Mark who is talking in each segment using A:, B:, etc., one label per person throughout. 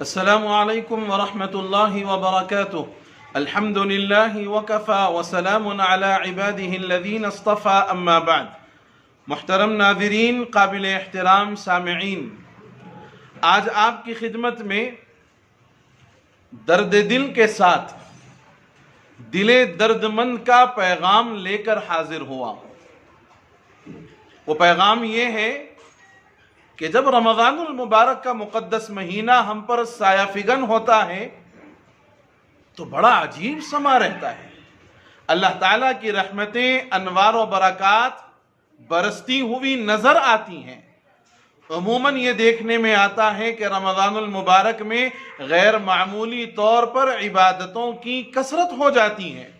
A: السلام علیکم ورحمۃ اللہ وبرکاتہ۔ الحمد للہ وکفی وسلام علی عبادہ الذین اصطفی، اما بعد۔ محترم ناظرین، قابل احترام سامعین، آج آپ کی خدمت میں درد دل کے ساتھ دل درد مند کا پیغام لے کر حاضر ہوا۔ وہ پیغام یہ ہے کہ جب رمضان المبارک کا مقدس مہینہ ہم پر سایہ فگن ہوتا ہے تو بڑا عجیب سما رہتا ہے۔ اللہ تعالیٰ کی رحمتیں، انوار و برکات برستی ہوئی نظر آتی ہیں۔ عموماً یہ دیکھنے میں آتا ہے کہ رمضان المبارک میں غیر معمولی طور پر عبادتوں کی کثرت ہو جاتی ہے۔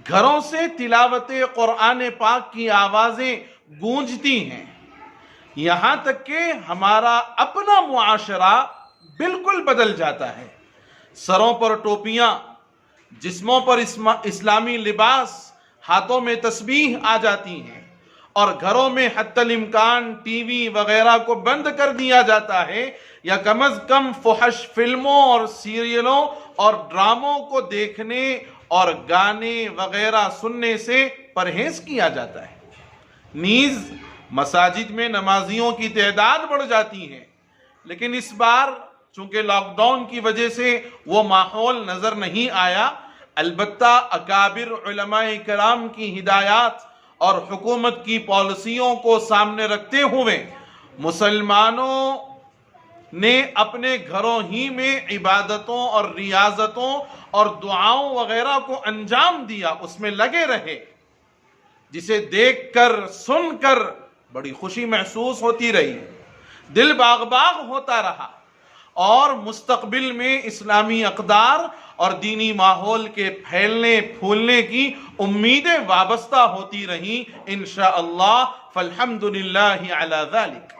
A: گھروں سے تلاوت قرآن پاک کی آوازیں گونجتی ہیں، یہاں تک کہ ہمارا اپنا معاشرہ بالکل بدل جاتا ہے۔ سروں پر ٹوپیاں، جسموں پر اسلامی لباس، ہاتھوں میں تسبیح آ جاتی ہیں، اور گھروں میں حتی الامکان ٹی وی وغیرہ کو بند کر دیا جاتا ہے، یا کم از کم فحش فلموں اور سیریلوں اور ڈراموں کو دیکھنے اور گانے وغیرہ سننے سے پرہیز کیا جاتا ہے۔ نیز مساجد میں نمازیوں کی تعداد بڑھ جاتی ہے، لیکن اس بار چونکہ لاک ڈاؤن کی وجہ سے وہ ماحول نظر نہیں آیا۔ البتہ اکابر علماء کرام کی ہدایات اور حکومت کی پالیسیوں کو سامنے رکھتے ہوئے مسلمانوں نے اپنے گھروں ہی میں عبادتوں اور ریاضتوں اور دعاؤں وغیرہ کو انجام دیا، اس میں لگے رہے، جسے دیکھ کر سن کر بڑی خوشی محسوس ہوتی رہی، دل باغ باغ ہوتا رہا، اور مستقبل میں اسلامی اقدار اور دینی ماحول کے پھیلنے پھولنے کی امیدیں وابستہ ہوتی رہیں۔ انشاءاللہ فالحمدللہ علی ذالک۔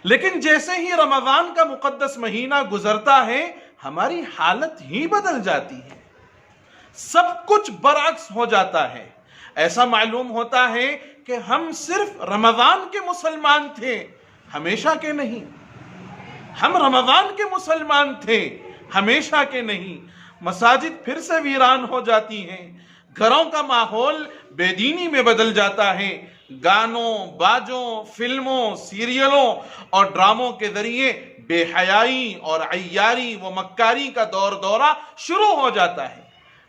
A: لیکن جیسے ہی رمضان کا مقدس مہینہ گزرتا ہے، ہماری حالت ہی بدل جاتی ہے، سب کچھ برعکس ہو جاتا ہے۔ ایسا معلوم ہوتا ہے کہ ہم صرف رمضان کے مسلمان تھے، ہمیشہ کے نہیں۔ ہم رمضان کے مسلمان تھے، ہمیشہ کے نہیں۔ مساجد پھر سے ویران ہو جاتی ہیں، گھروں کا ماحول بے دینی میں بدل جاتا ہے، گانوں، باجوں، فلموں، سیریلوں اور ڈراموں کے ذریعے بے حیائی اور عیاری و مکاری کا دورہ شروع ہو جاتا ہے۔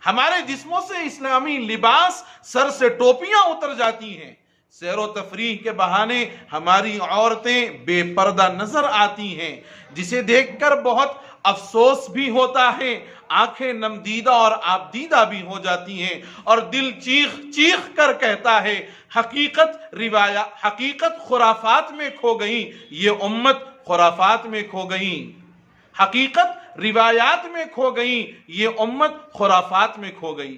A: ہمارے جسموں سے اسلامی لباس، سر سے ٹوپیاں اتر جاتی ہیں، سیر و تفریح کے بہانے ہماری عورتیں بے پردہ نظر آتی ہیں، جسے دیکھ کر بہت افسوس بھی ہوتا ہے، آنکھیں نمدیدہ اور آبدیدہ بھی ہو جاتی ہیں، اور دل چیخ چیخ کر کہتا ہے حقیقت خرافات میں کھو گئی، یہ امت خرافات میں کھو گئی، حقیقت روایات میں کھو گئی، یہ امت خرافات میں کھو گئی۔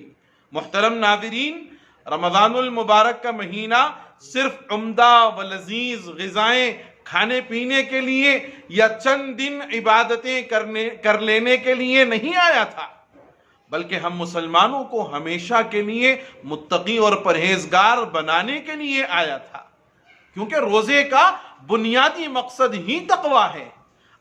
A: محترم ناظرین، رمضان المبارک کا مہینہ صرف عمدہ و لذیذ غذائیں کھانے پینے کے لیے یا چند دن عبادتیں کر لینے کے لیے نہیں آیا تھا، بلکہ ہم مسلمانوں کو ہمیشہ کے لیے متقی اور پرہیزگار بنانے کے لیے آیا تھا، کیونکہ روزے کا بنیادی مقصد ہی تقویٰ ہے۔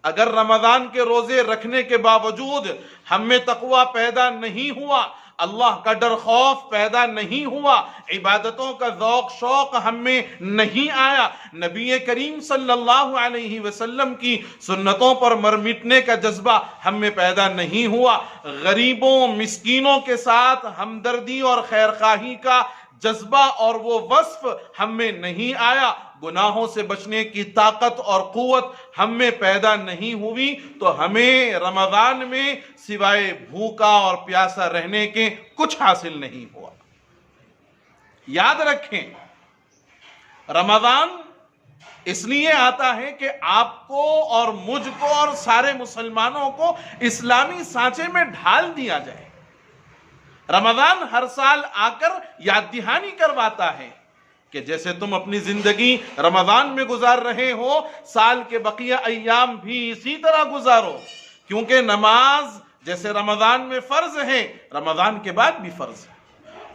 A: اگر رمضان کے روزے رکھنے کے باوجود ہم میں تقویٰ پیدا نہیں ہوا، اللہ کا ڈر خوف پیدا نہیں ہوا، عبادتوں کا ذوق شوق ہم میں نہیں آیا، نبی کریم صلی اللہ علیہ وسلم کی سنتوں پر مر مٹنے کا جذبہ ہم میں پیدا نہیں ہوا، غریبوں مسکینوں کے ساتھ ہمدردی اور خیرخواہی کا جذبہ اور وہ وصف ہم میں نہیں آیا، گناہوں سے بچنے کی طاقت اور قوت ہم میں پیدا نہیں ہوئی، تو ہمیں رمضان میں سوائے بھوکا اور پیاسا رہنے کے کچھ حاصل نہیں ہوا۔ یاد رکھیں، رمضان اس لیے آتا ہے کہ آپ کو اور مجھ کو اور سارے مسلمانوں کو اسلامی سانچے میں ڈھال دیا جائے۔ رمضان ہر سال آ کر یاد دہانی کرواتا ہے کہ جیسے تم اپنی زندگی رمضان میں گزار رہے ہو، سال کے بقیہ ایام بھی اسی طرح گزارو، کیونکہ نماز جیسے رمضان میں فرض ہے، رمضان کے بعد بھی فرض ہے۔